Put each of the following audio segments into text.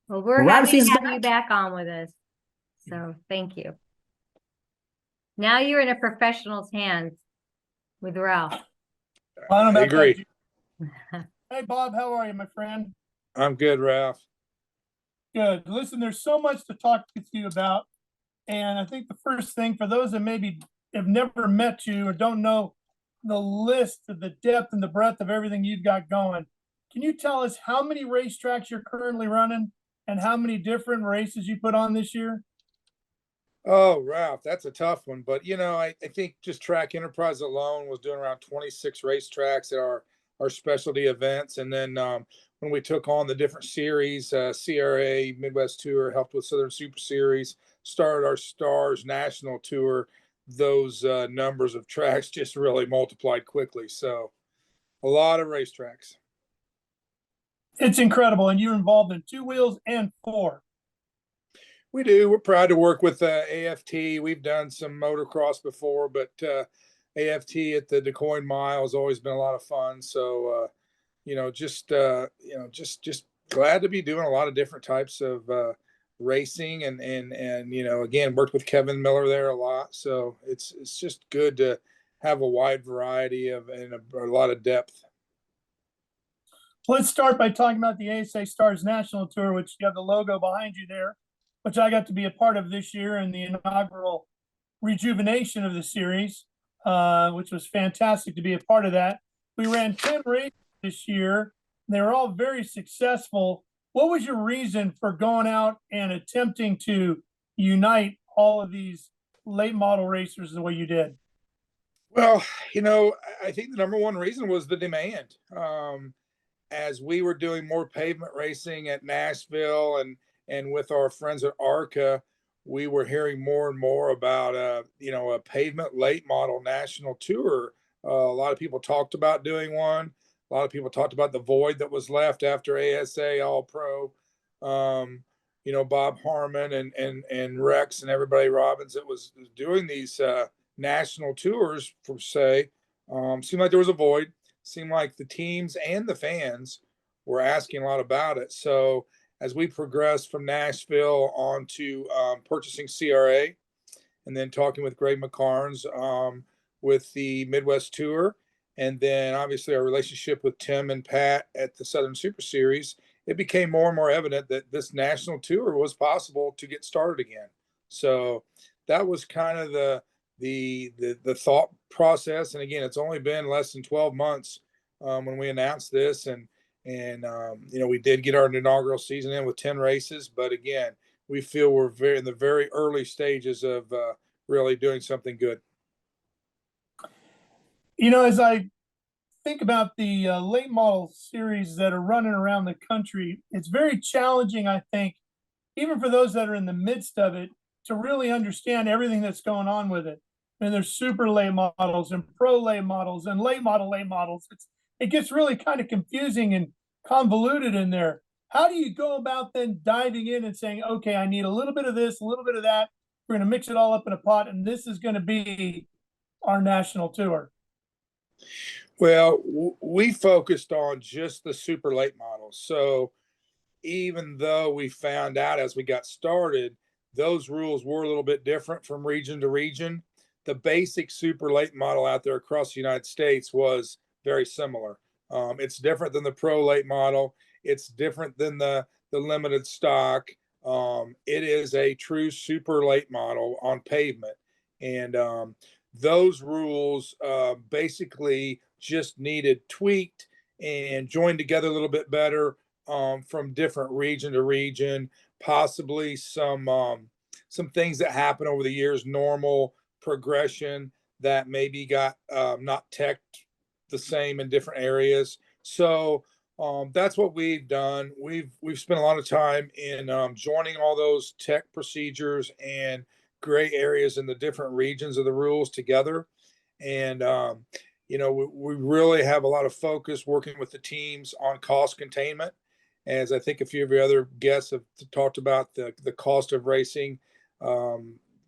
Well, we're happy to have you back on with us. So thank you. Now you're in a professional's hands with Ralph. I agree. Hey, Bob, how are you, my friend? I'm good, Ralph. Good. Listen, there's so much to talk with you about. And I think the first thing, for those that maybe have never met you or don't know the list of the depth and the breadth of everything you've got going, can you tell us how many racetracks you're currently running and how many different races you put on this year? Oh, Ralph, that's a tough one. But, I think just Track Enterprise alone was doing around 26 racetracks at our specialty events. And then when we took on the different series, CRA, Midwest Tour, helped with Southern Super Series, started our Stars National Tour, those numbers of tracks just really multiplied quickly. So a lot of racetracks. It's incredible. And you're involved in 2 wheels and 4. We do. We're proud to work with AFT. We've done some motocross before, but AFT at the Motorsports Mile has always been a lot of fun. So, just glad to be doing a lot of different types of racing and again, worked with Kevin Miller there a lot. So it's just good to have a wide variety and a lot of depth. Let's start by talking about the ASA Stars National Tour, which you have the logo behind you there, which I got to be a part of this year in the inaugural rejuvenation of the series, which was fantastic to be a part of that. We ran 10 races this year. They were all very successful. What was your reason for going out and attempting to unite all of these late model racers the way you did? Well, I think the number one reason was the demand. As we were doing more pavement racing at Nashville and with our friends at ARCA, we were hearing more and more about a pavement late model national tour. A lot of people talked about doing one. A lot of people talked about the void that was left after ASA All Pro. Bob Harmon and Rex and everybody Robbins that was doing these national tours per se. Seemed like there was a void. Seemed like the teams and the fans were asking a lot about it. So as we progressed from Nashville on to purchasing CRA and then talking with Greg McCarnes with the Midwest Tour, and then obviously our relationship with Tim and Pat at the Southern Super Series, it became more and more evident that this national tour was possible to get started again. So that was kind of the thought process. And again, it's only been less than 12 months when we announced this, and we did get our inaugural season in with 10 races, but again, we feel we're in the very early stages of really doing something good. As I think about the late model series that are running around the country, it's very challenging, I think, even for those that are in the midst of it, to really understand everything that's going on with it. And there's super late models and pro late models and late models. It gets really kind of confusing and convoluted in there. How do you go about then diving in and saying, okay, I need a little bit of this, a little bit of that. We're going to mix it all up in a pot, and this is going to be our national tour? Well, we focused on just the super late models. So even though we found out as we got started, those rules were a little bit different from region to region. The basic super late model out there across the United States was very similar. It's different than the pro late model. It's different than the limited stock. It is a true super late model on pavement. And those rules basically just needed tweaked and joined together a little bit better from different region to region, possibly some things that happen over the years, normal progression that maybe got not teched the same in different areas. So that's what we've done. We've spent a lot of time in joining all those tech procedures and gray areas in the different regions of the rules together. And we really have a lot of focus working with the teams on cost containment. As I think a few of your other guests have talked about, the cost of racing,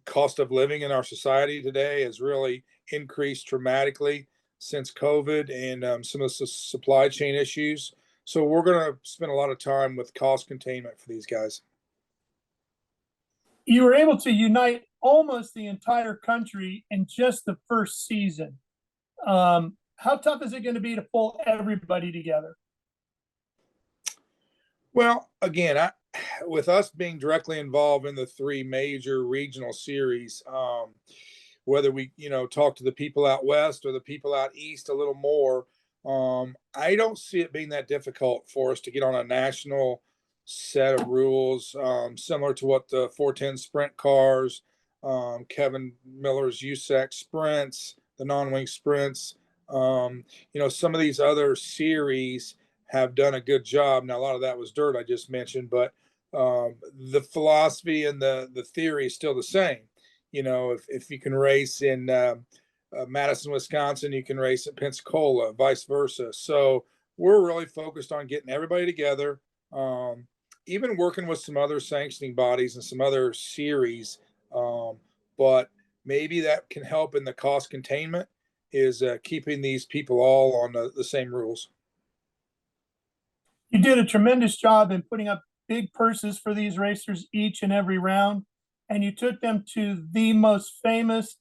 cost of living in our society today has really increased dramatically since COVID and some of the supply chain issues. So we're going to spend a lot of time with cost containment for these guys. You were able to unite almost the entire country in just the first season. How tough is it going to be to pull everybody together? Well, again, with us being directly involved in the three major regional series, whether we, talk to the people out west or the people out east a little more, I don't see it being that difficult for us to get on a national set of rules, similar to what the 410 sprint cars, Kevin Miller's USAC sprints, the non-wing sprints, some of these other series have done a good job. Now, a lot of that was dirt I just mentioned, but the philosophy and the theory is still the same. If you can race in Madison, Wisconsin, you can race at Pensacola, vice versa. So we're really focused on getting everybody together, even working with some other sanctioning bodies and some other series. But maybe that can help in the cost containment is keeping these people all on the same rules. You did a tremendous job in putting up big purses for these racers each and every round, and you took them to the most famous,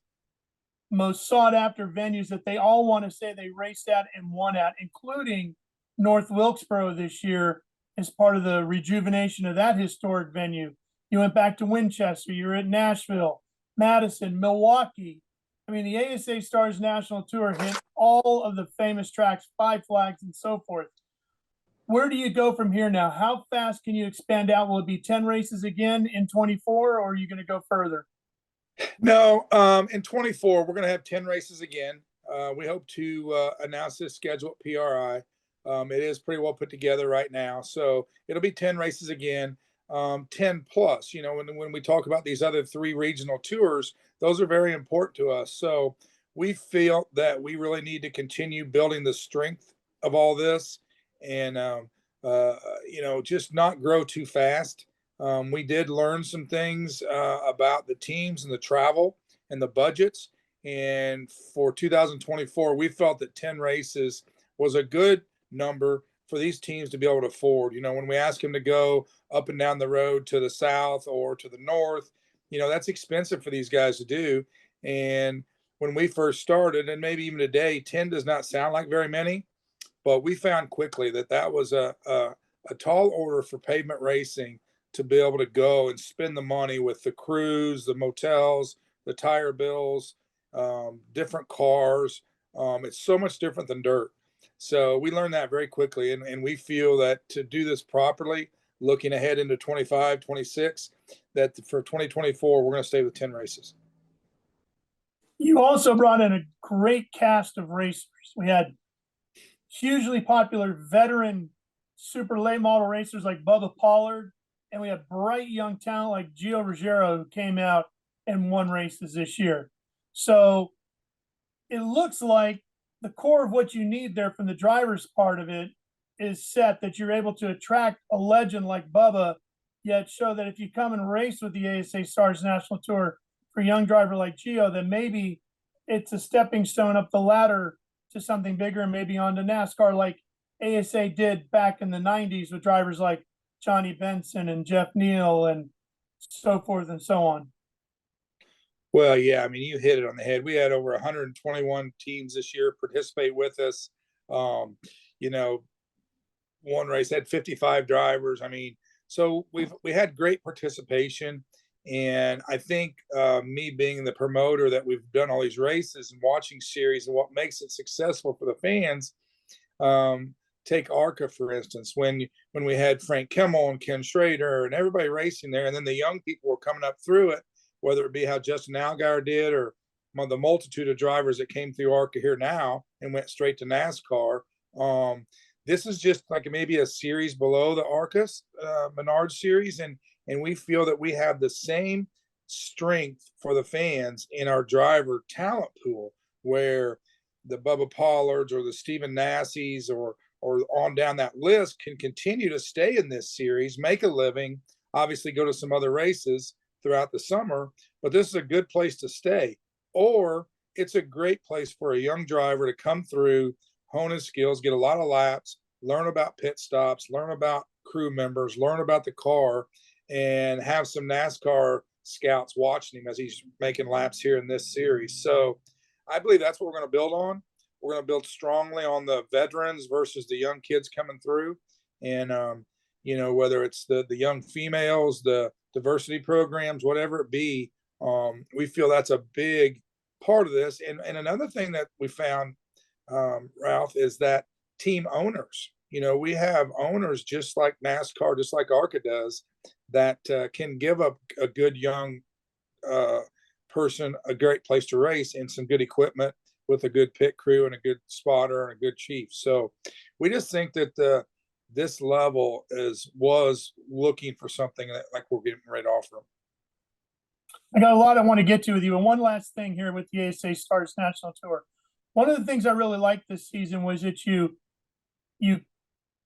most sought after venues that they all want to say they raced at and won at, including North Wilkesboro this year as part of the rejuvenation of that historic venue. You went back to Winchester, you were at Nashville, Madison, Milwaukee. I mean, the ASA Stars National Tour hit all of the famous tracks, Five Flags, and so forth. Where do you go from here now? How fast can you expand out? Will it be 10 races again in 24, or are you going to go further? No, in 24, we're going to have 10 races again. We hope to announce this schedule at PRI. It is pretty well put together right now. So it'll be 10 races again, 10 plus. When we talk about these other three regional tours, those are very important to us. So we feel that we really need to continue building the strength of all this and, just not grow too fast. We did learn some things about the teams and the travel and the budgets. And for 2024, we felt that 10 races was a good number for these teams to be able to afford. When we ask them to go up and down the road to the south or to the north, that's expensive for these guys to do. And when we first started, and maybe even today, 10 does not sound like very many, but we found quickly that was a tall order for pavement racing to be able to go and spend the money with the crews, the motels, the tire bills, different cars. It's so much different than dirt. So we learned that very quickly. And we feel that to do this properly, looking ahead into 25, 26, that for 2024, we're going to stay with 10 races. You also brought in a great cast of racers. We had hugely popular veteran super late model racers like Bubba Pollard, and we had bright young talent like Gio Ruggiero, who came out and won races this year. So it looks like the core of what you need there from the driver's part of it is set, that you're able to attract a legend like Bubba, yet show that if you come and race with the ASA Stars National Tour for a young driver like Gio, then maybe it's a stepping stone up the ladder to something bigger and maybe onto NASCAR like ASA did back in the 90s with drivers like Johnny Benson and Jeff Neal and so forth and so on. Well, yeah, I mean, you hit it on the head. We had over 121 teams this year participate with us. One race had 55 drivers. I mean, so we had great participation. And I think me being the promoter that we've done all these races and watching series and what makes it successful for the fans, take ARCA, for instance, when we had Frank Kimmel and Ken Schrader and everybody racing there, and then the young people were coming up through it, whether it be how Justin Allgaier did or the multitude of drivers that came through ARCA here now and went straight to NASCAR. This is just like maybe a series below the ARCA Menard series, and we feel that we have the same strength for the fans in our driver talent pool, where the Bubba Pollards or the Stephen Nassies or on down that list can continue to stay in this series, make a living, obviously go to some other races throughout the summer, but this is a good place to stay. Or it's a great place for a young driver to come through, hone his skills, get a lot of laps, learn about pit stops, learn about crew members, learn about the car, and have some NASCAR scouts watching him as he's making laps here in this series. So I believe that's what we're going to build on. We're going to build strongly on the veterans versus the young kids coming through. And, whether it's the young females, the diversity programs, whatever it be, we feel that's a big part of this. And another thing that we found, Ralph, is that team owners, we have owners just like NASCAR, just like ARCA does, that can give up a good young person a great place to race and some good equipment with a good pit crew and a good spotter and a good chief. So we just think that this level was looking for something that like we're getting ready to offer them. I got a lot I want to get to with you. And one last thing here with the ASA Stars National Tour. One of the things I really liked this season was that you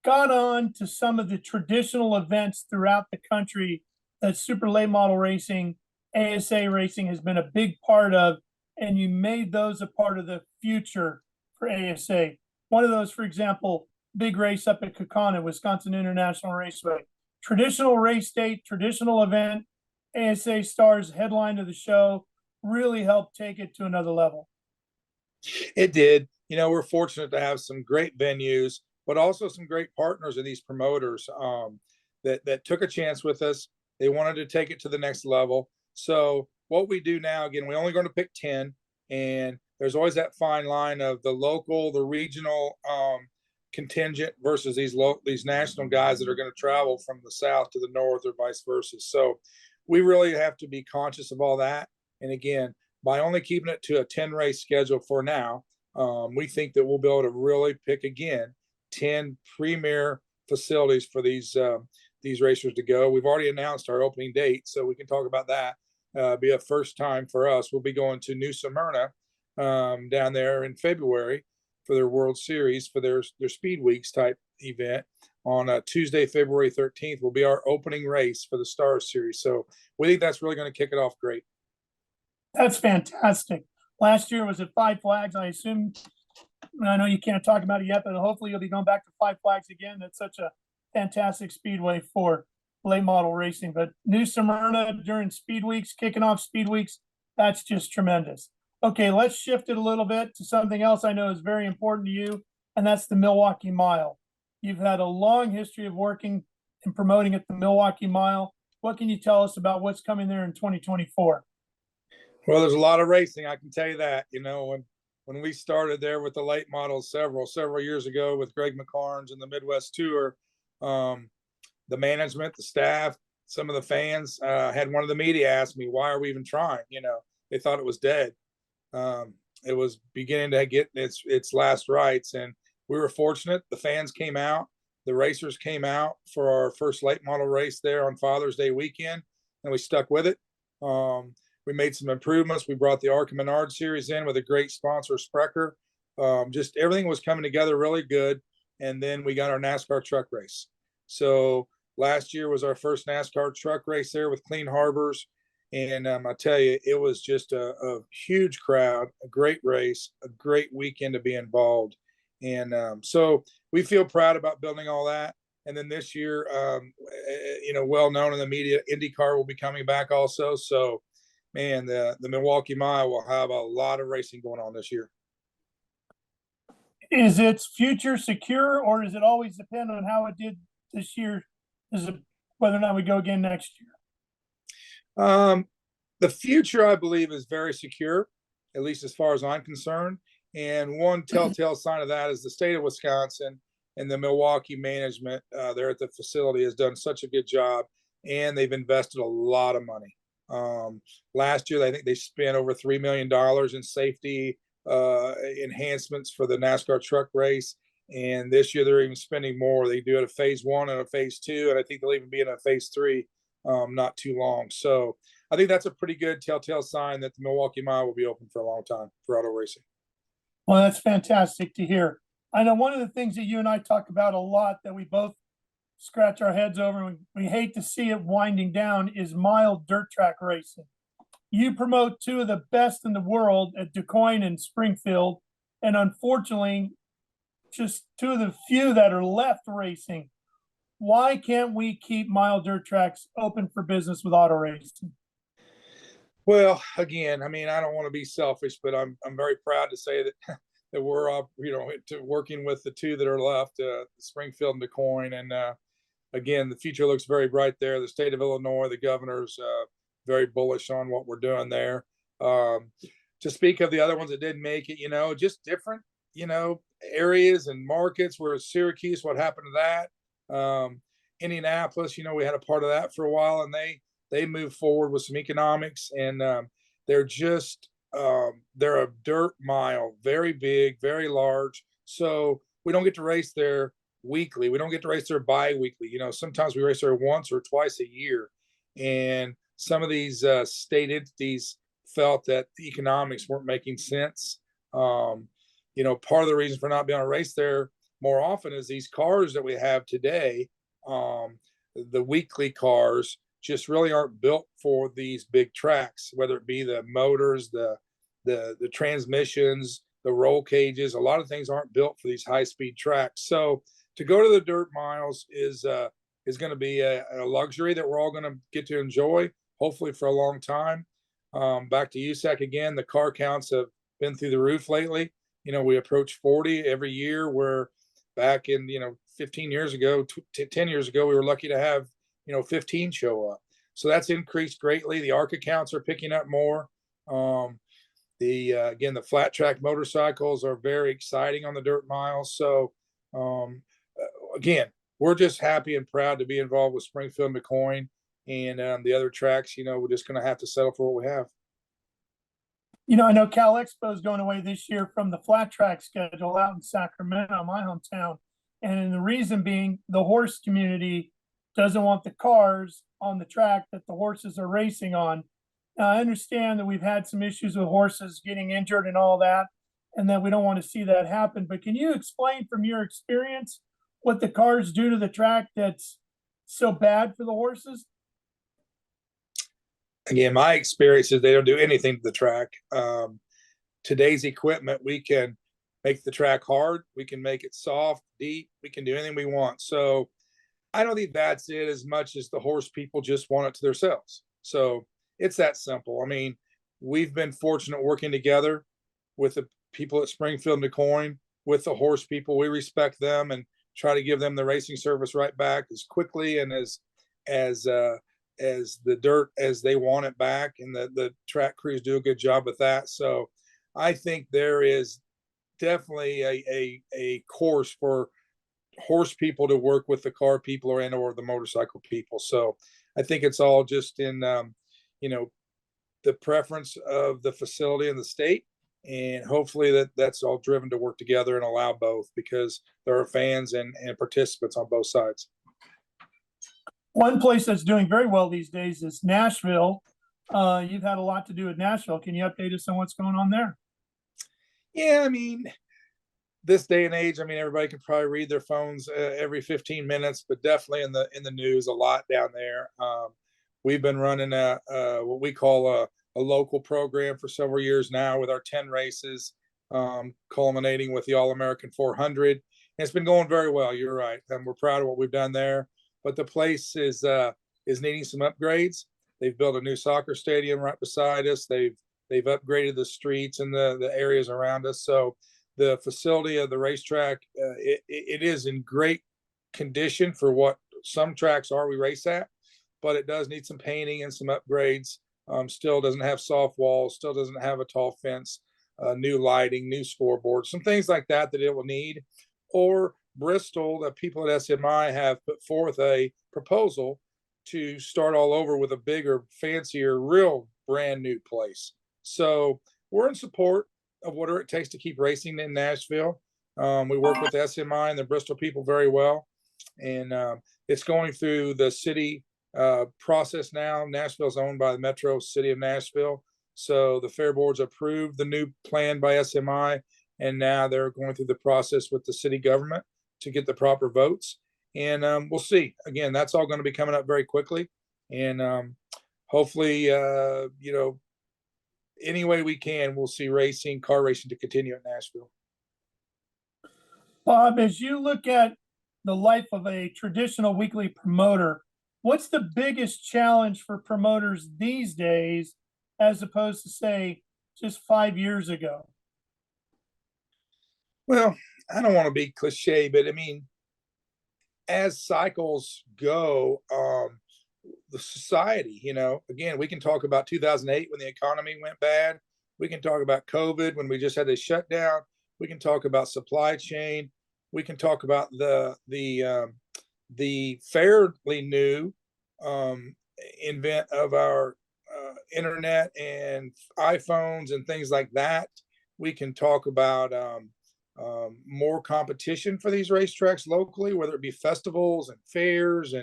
got on to some of the traditional events throughout the country that super late model racing, ASA racing has been a big part of, and you made those a part of the future for ASA. One of those, for example, big race up at Kaukauna, Wisconsin International Raceway. Traditional race date, traditional event, ASA Stars headline of the show, really helped take it to another level. It did. We're fortunate to have some great venues, but also some great partners of these promoters that took a chance with us. They wanted to take it to the next level. So what we do now, again, we're only going to pick 10, and there's always that fine line of the local, the regional contingent versus these national guys that are going to travel from the south to the north or vice versa. So we really have to be conscious of all that. And again, by only keeping it to a 10 race schedule for now, we think that we'll be able to really pick again 10 premier facilities for these racers to go. We've already announced our opening date, so we can talk about that. Be a first time for us. We'll be going to New Smyrna down there in February for their World Series, for their Speed Weeks type event. On Tuesday, February 13th, will be our opening race for the Stars Series. So we think that's really going to kick it off great. That's fantastic. Last year was at Five Flags. I assume, I know you can't talk about it yet, but hopefully you'll be going back to Five Flags again. That's such a fantastic speedway for late model racing. But New Smyrna during Speed Weeks, kicking off Speed Weeks, that's just tremendous. Okay, let's shift it a little bit to something else I know is very important to you, and that's the Milwaukee Mile. You've had a long history of working and promoting at the Milwaukee Mile. What can you tell us about what's coming there in 2024? Well, there's a lot of racing, I can tell you that. When we started there with the late models several years ago with Greg McCarnes and the Midwest Tour, the management, the staff, some of the fans had one of the media ask me, why are we even trying? They thought it was dead. It was beginning to get its last rites, and we were fortunate. The fans came out, the racers came out for our first late model race there on Father's Day weekend, and we stuck with it. We made some improvements. We brought the ARCA Menard series in with a great sponsor, Sprecher. Just everything was coming together really good. And then we got our NASCAR truck race. So last year was our first NASCAR truck race there with Clean Harbors. And I tell you, it was just a huge crowd, a great race, a great weekend to be involved. And so we feel proud about building all that. And then this year, well known in the media, IndyCar will be coming back also. So, man, the Milwaukee Mile will have a lot of racing going on this year. Is its future secure, or does it always depend on how it did this year? Is it whether or not we go again next year? The future, I believe, is very secure, at least as far as I'm concerned. And one telltale sign of that is the state of Wisconsin and the Milwaukee management there at the facility has done such a good job, and they've invested a lot of money. Last year, I think they spent over $3 million in safety enhancements for the NASCAR truck race. And this year they're even spending more. They do it a phase 1 and a phase 2. And I think they'll even be in a phase 3 not too long. So I think that's a pretty good telltale sign that the Milwaukee Mile will be open for a long time for auto racing. Well, that's fantastic to hear. I know one of the things that you and I talk about a lot that we both scratch our heads over and we hate to see it winding down is mile dirt track racing. You promote two of the best in the world at DuQuoin and Springfield, and unfortunately just two of the few that are left racing, why can't we keep mile dirt tracks open for business with auto racing? Well, again, I mean, I don't want to be selfish, but I'm very proud to say that that we're working with the two that are left, Springfield and DuQuoin, and again, the future looks very bright there. The state of Illinois, the governor's very bullish on what we're doing there. To speak of the other ones that didn't make it, just different, areas and markets. Where Syracuse, what happened to that? Indianapolis, we had a part of that for a while, and they moved forward with some economics, and they're just they're a dirt mile, very big, very large. So we don't get to race there weekly. We don't get to race there bi-weekly. Sometimes we race there once or twice a year. And some of these state entities felt that the economics weren't making sense. Part of the reason for not being able to race there more often is these cars that we have today, the weekly cars, just really aren't built for these big tracks, whether it be the motors, the transmissions, the roll cages. A lot of things aren't built for these high-speed tracks. So to go to the dirt miles is going to be a luxury that we're all going to get to enjoy, hopefully for a long time. Back to USAC again, the car counts have been through the roof lately. We approach 40 every year, where back in, 15 years ago, 10 years ago, we were lucky to have, 15 show up. So that's increased greatly. The ARCA counts are picking up more. Again, the flat track motorcycles are very exciting on the dirt miles. So again, we're just happy and proud to be involved with Springfield and DuQuoin, and the other tracks. We're just going to have to settle for what we have. I know Cal Expo is going away this year from the flat track schedule out in Sacramento, my hometown. And the reason being, the horse community doesn't want the cars on the track that the horses are racing on. Now, I understand that we've had some issues with horses getting injured and all that, and that we don't want to see that happen. But can you explain from your experience what the cars do to the track that's so bad for the horses? Again, my experience is they don't do anything to the track. Today's equipment, we can make the track hard. We can make it soft, deep. We can do anything we want. So I don't think that's it, as much as the horse people just want it to themselves. So it's that simple. I mean, we've been fortunate working together with the people at Springfield and DuQuoin, with the horse people. We respect them and try to give them the racing service right back as quickly and as the dirt as they want it back, and the track crews do a good job with that. So I think there is definitely a course for horse people to work with the car people or the motorcycle people. So I think it's all just in the preference of the facility and the state, and hopefully that's all driven to work together and allow both, because there are fans and participants on both sides. One place that's doing very well these days is Nashville. You've had a lot to do with Nashville. Can you update us on what's going on there? Yeah, I mean, this day and age, everybody can probably read their phones every 15 minutes, but definitely in the news a lot down there. We've been running what we call a local program for several years now, with our 10 races, culminating with the All-American 400. And it's been going very well. You're right, and we're proud of what we've done there. But the place is needing some upgrades. They've built a new soccer stadium right beside us. They've upgraded the streets and the areas around us. So the facility of the racetrack, it is in great condition for what some tracks are we race at, but it does need some painting and some upgrades. Still doesn't have soft walls, still doesn't have a tall fence, new lighting, new scoreboard, some things like that it will need. Or Bristol, the people at SMI have put forth a proposal to start all over with a bigger, fancier, real brand new place. So we're in support of whatever it takes to keep racing in Nashville. We work with SMI and the Bristol people very well, and it's going through the city process now. Nashville's owned by the Metro City of Nashville, so the Fair Board's approved the new plan by SMI, and now they're going through the process with the city government to get the proper votes. And we'll see. Again, that's all going to be coming up very quickly, and hopefully, any way we can, we'll see car racing to continue at Nashville. Bob, as you look at the life of a traditional weekly promoter, what's the biggest challenge for promoters these days as opposed to, say, just 5 years ago? Well, I don't want to be cliche, but I mean, as cycles go, the society, again, we can talk about 2008 when the economy went bad. We can talk about COVID when we just had a shutdown. We can talk about supply chain. We can talk about the fairly new invent of our internet and iPhones and things like that. We can talk about more competition for these racetracks locally, whether it be festivals and fairs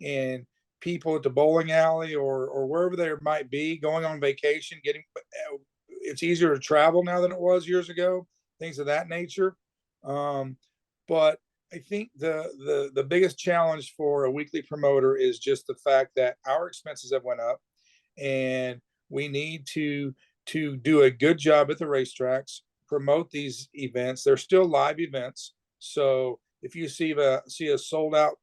and people at the bowling alley or wherever they might be going on vacation. It's easier to travel now than it was years ago. Things of that nature. But I think the biggest challenge for a weekly promoter is just the fact that our expenses have went up, and we need to do a good job at the racetracks, promote these events. They're still live events. So if you see a sold out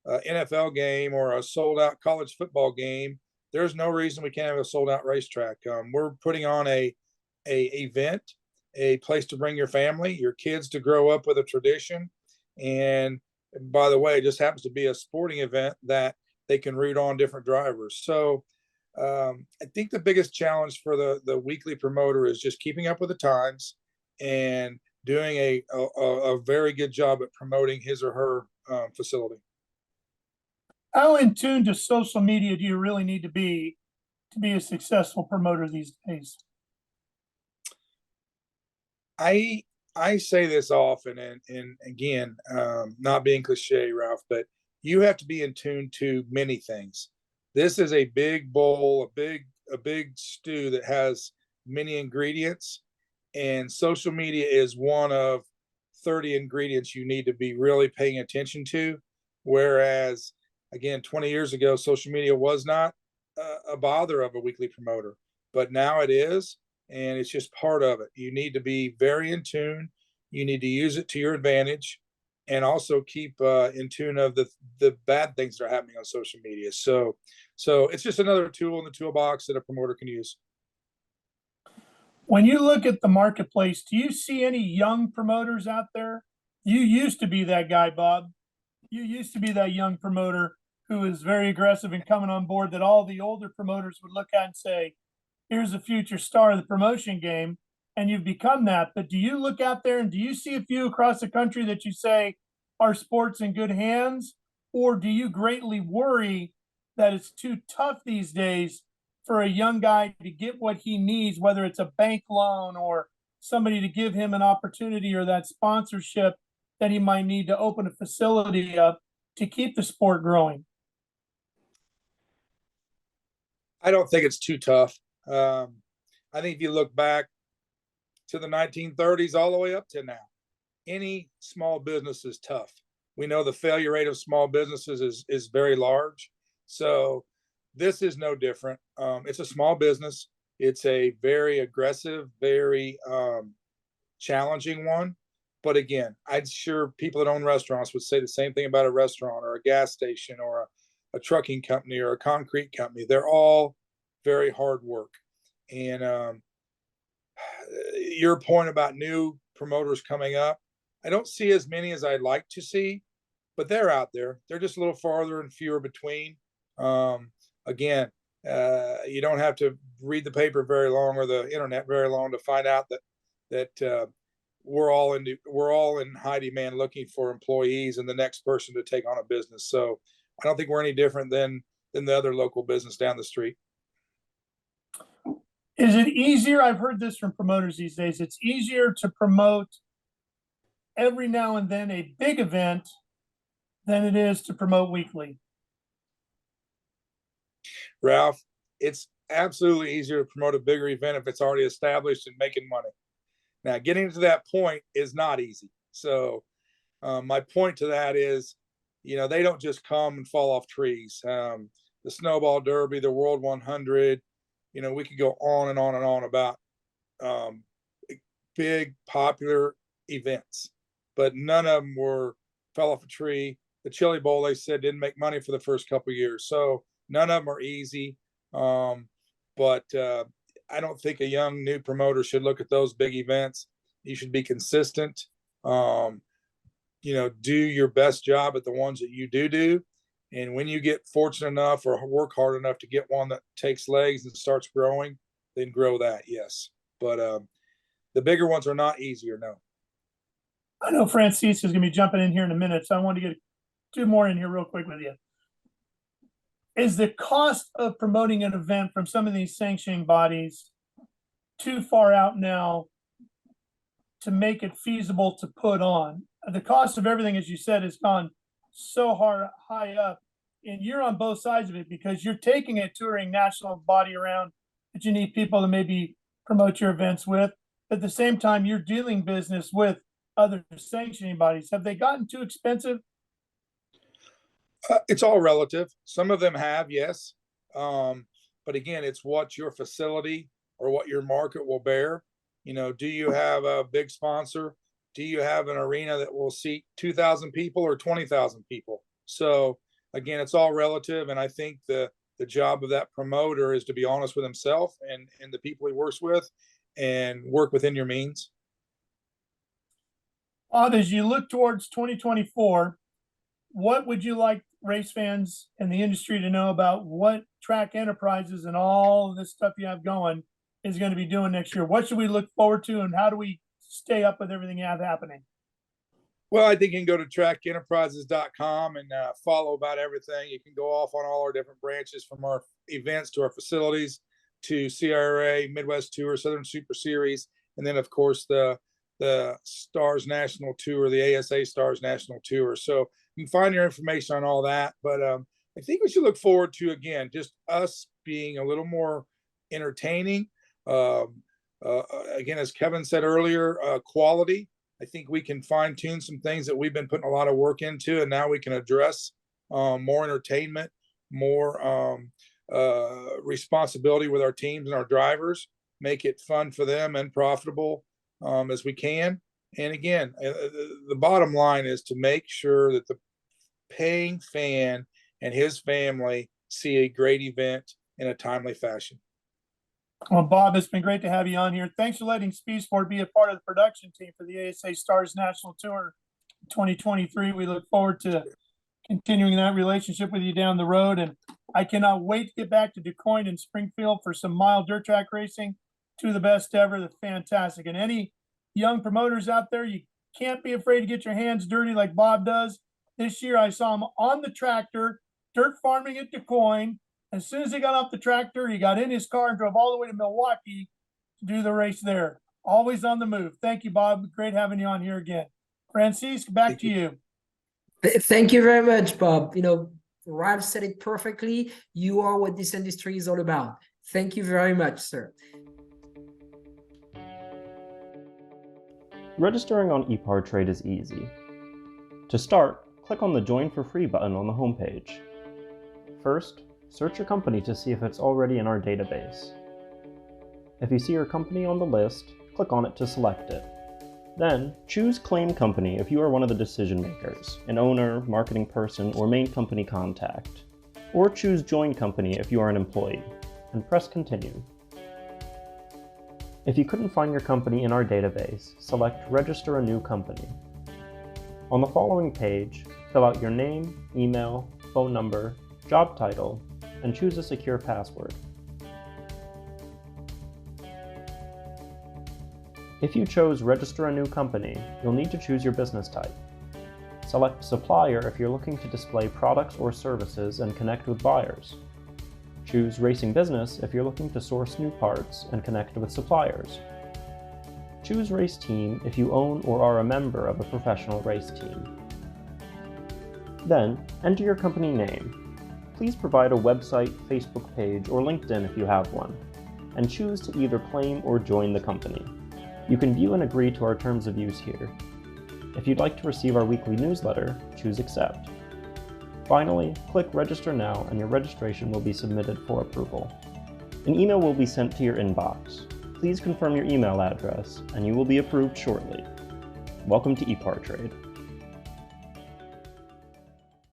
NFL game or a sold out college football game, there's no reason we can't have a sold out racetrack. We're putting on a event, a place to bring your family, your kids to grow up with a tradition. And by the way, it just happens to be a sporting event that they can root on different drivers. So I think the biggest challenge for the weekly promoter is just keeping up with the times and doing a very good job at promoting his or her facility. How in tune to social media do you really need to be a successful promoter these days? I say this often, and again, not being cliche, Ralph, but you have to be in tune to many things. This is a big bowl, a big stew that has many ingredients, and social media is one of 30 ingredients you need to be really paying attention to. Whereas, again, 20 years ago, social media was not a bother of a weekly promoter, but now it is, and it's just part of it. You need to be very in tune. You need to use it to your advantage, and also keep in tune of the bad things that are happening on social media. So it's just another tool in the toolbox that a promoter can use. When you look at the marketplace, do you see any young promoters out there? You used to be that guy, Bob. You used to be that young promoter who was very aggressive in coming on board that all the older promoters would look at and say, here's a future star of the promotion game. And you've become that. But do you look out there and do you see a few across the country that you say our sport's in good hands? Or do you greatly worry that it's too tough these days for a young guy to get what he needs, whether it's a bank loan or somebody to give him an opportunity or that sponsorship that he might need to open a facility up to keep the sport growing? I don't think it's too tough. I think if you look back to the 1930s all the way up to now, any small business is tough. We know the failure rate of small businesses is very large. So this is no different. It's a small business. It's a very aggressive, very challenging one. But again, I'm sure people that own restaurants would say the same thing about a restaurant or a gas station or a trucking company or a concrete company. They're all very hard work. And your point about new promoters coming up, I don't see as many as I'd like to see, but they're out there. They're just a little farther and fewer between. Again, you don't have to read the paper very long or the internet very long to find out that we're all in high demand looking for employees and the next person to take on a business. So I don't think we're any different than the other local business down the street. Is it easier? I've heard this from promoters these days. It's easier to promote every now and then a big event than it is to promote weekly. Ralph, it's absolutely easier to promote a bigger event if it's already established and making money. Now, getting to that point is not easy. So my point to that is, they don't just come and fall off trees. The Snowball Derby, the World 100, we could go on and on and on about big popular events. but none of them fell off a tree. The Chili Bowl, they said, didn't make money for the first couple of years. So none of them are easy. But I don't think a young new promoter should look at those big events. You should be consistent. Do your best job at the ones that you do. And when you get fortunate enough or work hard enough to get one that takes legs and starts growing, then grow that, yes. But the bigger ones are not easier, no. I know Francis is going to be jumping in here in a minute, so I want to get 2 more in here real quick with you. Is the cost of promoting an event from some of these sanctioning bodies too far out now to make it feasible to put on? The cost of everything, as you said, has gone so high up, and you're on both sides of it because you're taking a touring national body around that you need people to maybe promote your events with. At the same time, you're dealing business with other sanctioning bodies. Have they gotten too expensive? It's all relative. Some of them have, yes. But again, it's what your facility or what your market will bear. Do you have a big sponsor? Do you have an arena that will seat 2,000 people or 20,000 people? So again, it's all relative. And I think the job of that promoter is to be honest with himself and the people he works with and work within your means. Bob, as you look towards 2024, what would you like race fans and the industry to know about what Track Enterprises and all this stuff you have going is going to be doing next year? What should we look forward to, and how do we stay up with everything you have happening? Well, I think you can go to trackenterprises.com and follow about everything. You can go off on all our different branches, from our events to our facilities to CRA, Midwest Tour, Southern Super Series, and then, of course, the Stars National Tour, the ASA Stars National Tour. So you can find your information on all that. But I think we should look forward to, again, just us being a little more entertaining. Again, as Kevin said earlier, quality. I think we can fine tune some things that we've been putting a lot of work into, and now we can address more entertainment, more responsibility with our teams and our drivers, make it fun for them and profitable as we can. And again, the bottom line is to make sure that the paying fan and his family see a great event in a timely fashion. Well, Bob, it's been great to have you on here. Thanks for letting Speed Sport be a part of the production team for the ASA Stars National Tour 2023. We look forward to continuing that relationship with you down the road. And I cannot wait to get back to DuQuoin and Springfield for some mile dirt track racing. Two of the best ever. They're fantastic. And any young promoters out there, you can't be afraid to get your hands dirty like Bob does. This year, I saw him on the tractor, dirt farming at DuQuoin. As soon as he got off the tractor, he got in his car and drove all the way to Milwaukee to do the race there. Always on the move. Thank you, Bob. Great having you on here again. Francis, back to you. Thank you very much, Bob. Ralph said it perfectly. You are what this industry is all about. Thank you very much, sir. Registering on ePartrade is easy. To start, click on the Join for Free button on the homepage. First, search your company to see if it's already in our database. If you see your company on the list, click on it to select it. Then, choose Claim Company if you are one of the decision makers, an owner, marketing person, or main company contact. Or choose Join Company if you are an employee, and press Continue. If you couldn't find your company in our database, select Register a New Company. On the following page, fill out your name, email, phone number, job title, and choose a secure password. If you chose Register a New Company, you'll need to choose your business type. Select Supplier if you're looking to display products or services and connect with buyers. Choose Racing Business if you're looking to source new parts and connect with suppliers. Choose Race Team if you own or are a member of a professional race team. Then, enter your company name. Please provide a website, Facebook page, or LinkedIn if you have one, and choose to either claim or join the company. You can view and agree to our terms of use here. If you'd like to receive our weekly newsletter, choose Accept. Finally, click Register Now and your registration will be submitted for approval. An email will be sent to your inbox. Please confirm your email address and you will be approved shortly. Welcome to ePart Trade.